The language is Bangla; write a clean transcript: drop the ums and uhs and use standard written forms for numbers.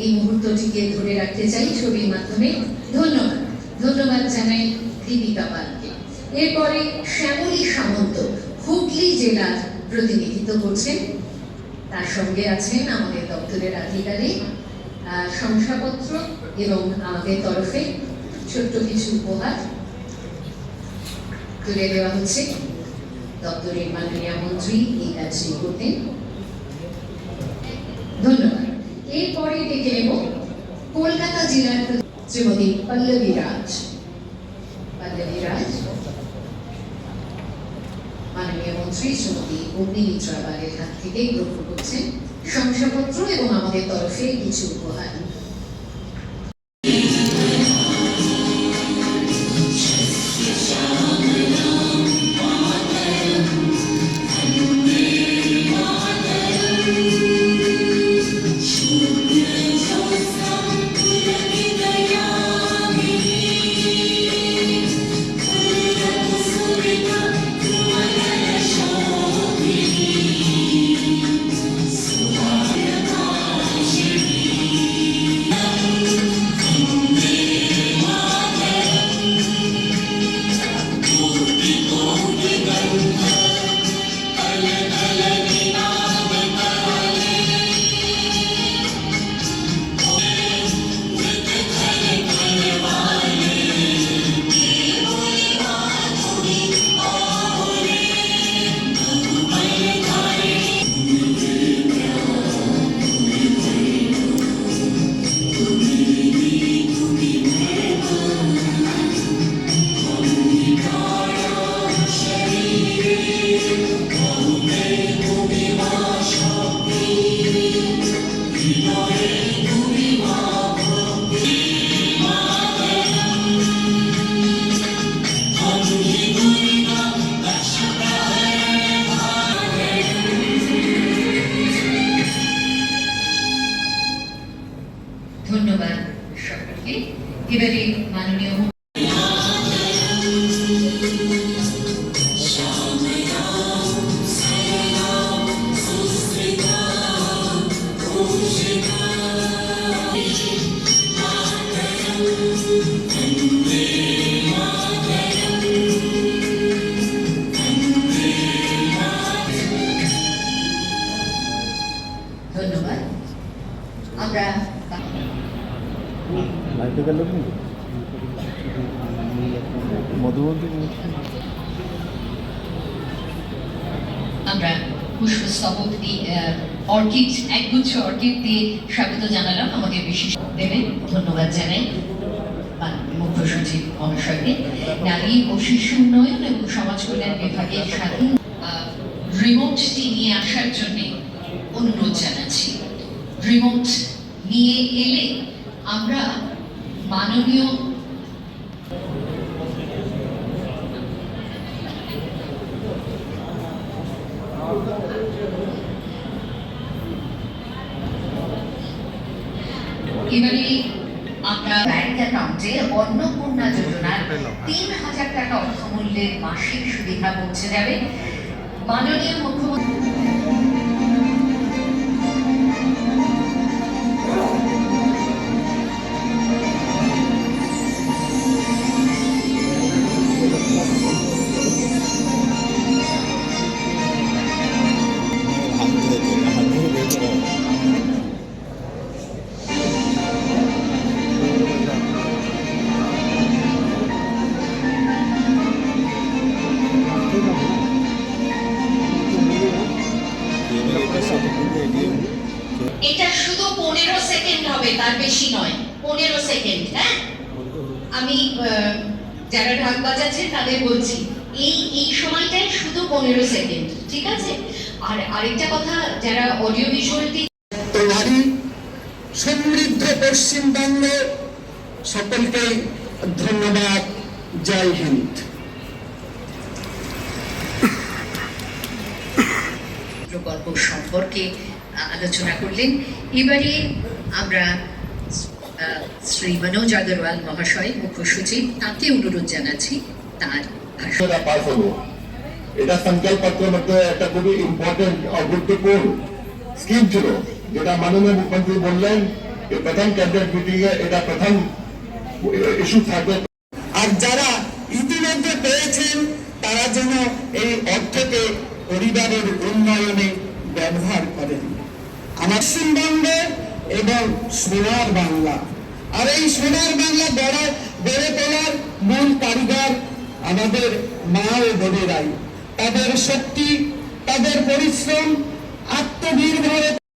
এই মুহূর্তটিকে ধরে রাখতে চাই ছবির মাধ্যমে। ধন্যবাদ। ধন্যবাদ জানাই দীপিকা পালকে। এরপরে শ্যামলী সামন্ত হুগলি জেলার প্রতিনিধিত্ব করছেন। তার সঙ্গে আছেন আমাদের দপ্তরের আধিকারিক, শংসাপত্র এবং আমাদের তরফে ছোট্ট কিছু উপহার তুলে দেওয়া হচ্ছে। দপ্তরের মাননীয় মন্ত্রী এই কাজটি করতেন। ধন্যবাদ। এরপরে ডেকে নেব কলকাতা জেলার শ্রীমতী পল্লবী রাজ। পল্লবী রাজ মাননীয় মন্ত্রী শ্রীমতী অগ্নিমিত্রা পালের হাত থেকে গ্রহণ করছেন শংসাপত্র এবং আমাদের তরফে কিছু উপহার। ধন্যবাদ সকলকে। এবারে মাননীয় ধন্যবাদ। আমরা আমরা পুষ্পস্তবক দিয়ে অর্কিড, একগুচ্ছ অর্কিড দিয়ে স্বাগত জানালাম আমাদের বিশেষ দেবেন। ধন্যবাদ জানাই মুখ্য সচিব মহাশয়কে। নারী ও শিশু উন্নয়ন এবং সমাজ কল্যাণ বিভাগের সাথে রিমোটটি নিয়ে আসার জন্য অনুরোধ জানাচ্ছি। রিমোট নিয়ে এলে আমরা মাননীয় এবারে আমরা ব্যাংক অ্যাকাউন্টে অন্নপূর্ণা যোজনার ৩,০০০ টাকা অর্থমূল্যের মাসিক সুবিধা পৌঁছে যাবে। মাননীয় মুখ্যমন্ত্রী এটা শুধু 15 সেকেন্ড হবে, তার বেশি নয়। 15 সেকেন্ড। হ্যাঁ, আমি যারা ঢাক বাজাচ্ছেন তাদের বলছি এই সময়টাই শুধু 15 সেকেন্ড, ঠিক আছে? আর আরেকটা কথা, যারা অডিও ভিজুয়ালটি নারী সমৃদ্ধ পশ্চিমবঙ্গ, সকলকে ধন্যবাদ। জয় হিন্দ। প্রকল্প সম্পর্কে আলোচনা করলেন। এবারে আমরা শ্রী মনোজ আগরওয়াল মহাশয়, মুখ্য সচিব, তাকে অনুরোধ জানাচ্ছি তার ভাষণ। এটা সংকল্পপত্রের মধ্যে একটা খুবই ইম্পর্টেন্ট ও গুরুত্বপূর্ণ স্কিম ছিল, যেটা মাননীয় মুখ্যমন্ত্রী বললেন ये प्रथम कैबिनेट मीटिंग है, এটা প্রথম ইস্যু থাকবে। আর যারা ইতিমধ্যে পেয়েছেন তারা যেন এই অর্থকে পরিবারের উন্নয়নে ব্যবহার করেন। আমার পশ্চিমবঙ্গ এবং সোনার বাংলা, আর এই সোনার বাংলা গড়ে তোলার মূল কারিগর আমাদের মা ও বোনেরাই। তাদের শক্তি, তাদের পরিশ্রম, আত্মনির্ভরতা